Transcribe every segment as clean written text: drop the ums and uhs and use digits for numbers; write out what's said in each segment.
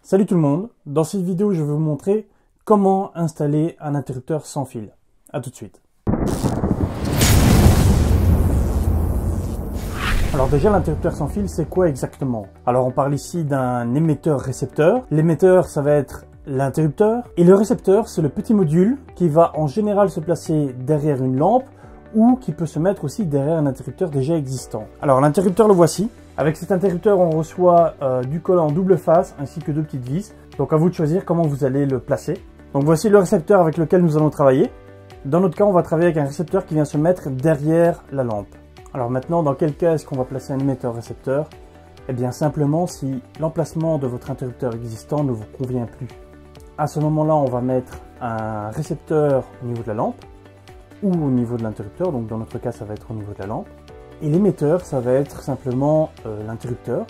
Salut tout le monde, dans cette vidéo je vais vous montrer comment installer un interrupteur sans fil. A tout de suite. Alors déjà l'interrupteur sans fil c'est quoi exactement? Alors on parle ici d'un émetteur-récepteur. L'émetteur ça va être l'interrupteur et le récepteur c'est le petit module qui va en général se placer derrière une lampe ou qui peut se mettre aussi derrière un interrupteur déjà existant. Alors l'interrupteur le voici. Avec cet interrupteur, on reçoit du collant double face ainsi que deux petites vis. Donc à vous de choisir comment vous allez le placer. Donc voici le récepteur avec lequel nous allons travailler. Dans notre cas, on va travailler avec un récepteur qui vient se mettre derrière la lampe. Alors maintenant, dans quel cas est-ce qu'on va placer un émetteur-récepteur? Eh bien simplement si l'emplacement de votre interrupteur existant ne vous convient plus. À ce moment-là, on va mettre un récepteur au niveau de la lampe ou au niveau de l'interrupteur. Donc dans notre cas, ça va être au niveau de la lampe. Et l'émetteur, ça va être simplement l'interrupteur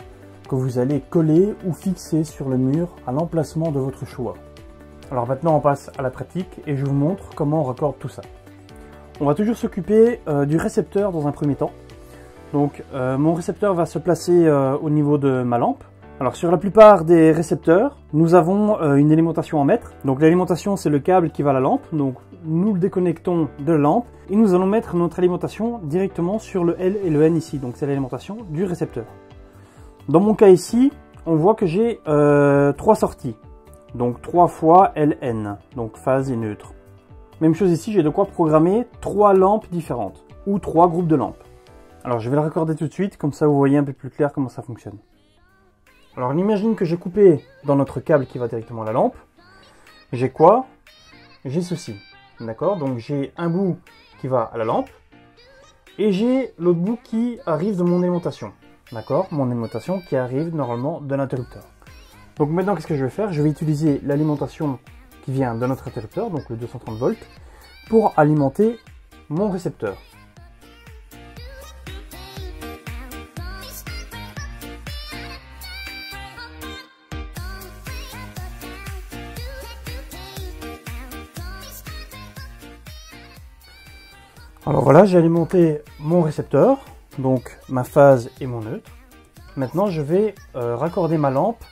que vous allez coller ou fixer sur le mur à l'emplacement de votre choix. Alors maintenant, on passe à la pratique et je vous montre comment on raccorde tout ça. On va toujours s'occuper du récepteur dans un premier temps. Donc mon récepteur va se placer au niveau de ma lampe. Alors sur la plupart des récepteurs, nous avons une alimentation en mètres. Donc l'alimentation, c'est le câble qui va à la lampe. Donc nous le déconnectons de la lampe et nous allons mettre notre alimentation directement sur le L et le N ici. Donc c'est l'alimentation du récepteur. Dans mon cas ici, on voit que j'ai 3 sorties. Donc 3 fois LN, donc phase et neutre. Même chose ici, j'ai de quoi programmer 3 lampes différentes ou 3 groupes de lampes. Alors je vais le raccorder tout de suite, comme ça vous voyez un peu plus clair comment ça fonctionne. Alors on imagine que j'ai coupé dans notre câble qui va directement à la lampe. J'ai quoi? J'ai ceci. D'accord? Donc j'ai un bout qui va à la lampe et j'ai l'autre bout qui arrive de mon alimentation. D'accord? Mon alimentation qui arrive normalement de l'interrupteur. Donc maintenant qu'est-ce que je vais faire? Je vais utiliser l'alimentation qui vient de notre interrupteur, donc le 230 volts, pour alimenter mon récepteur. Alors voilà, j'ai alimenté mon récepteur, donc ma phase et mon neutre. Maintenant, je vais raccorder ma lampe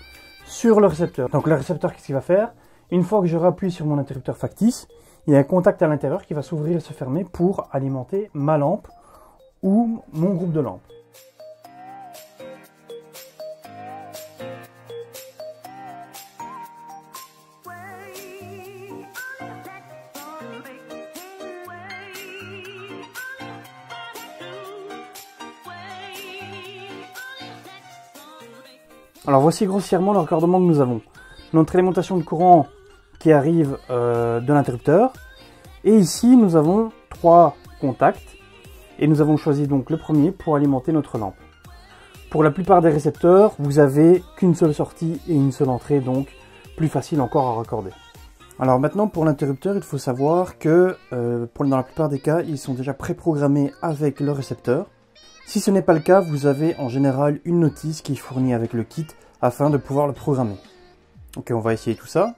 sur le récepteur. Donc le récepteur, qu'est-ce qu'il va faire? Une fois que je rappuie sur mon interrupteur factice, il y a un contact à l'intérieur qui va s'ouvrir et se fermer pour alimenter ma lampe ou mon groupe de lampes. Alors voici grossièrement le raccordement que nous avons. Notre alimentation de courant qui arrive de l'interrupteur. Et ici nous avons 3 contacts. Et nous avons choisi donc le premier pour alimenter notre lampe. Pour la plupart des récepteurs, vous avez qu'une seule sortie et une seule entrée, donc plus facile encore à raccorder. Alors maintenant pour l'interrupteur, il faut savoir que dans la plupart des cas, ils sont déjà préprogrammés avec le récepteur. Si ce n'est pas le cas, vous avez en général une notice qui est fournie avec le kit afin de pouvoir le programmer. Ok, on va essayer tout ça.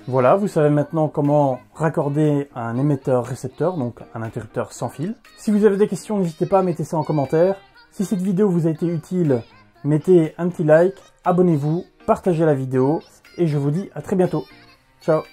Voilà, vous savez maintenant comment raccorder un émetteur-récepteur, donc un interrupteur sans fil. Si vous avez des questions, n'hésitez pas à mettre ça en commentaire. Si cette vidéo vous a été utile, mettez un petit like, abonnez-vous, partagez la vidéo et je vous dis à très bientôt. Ciao!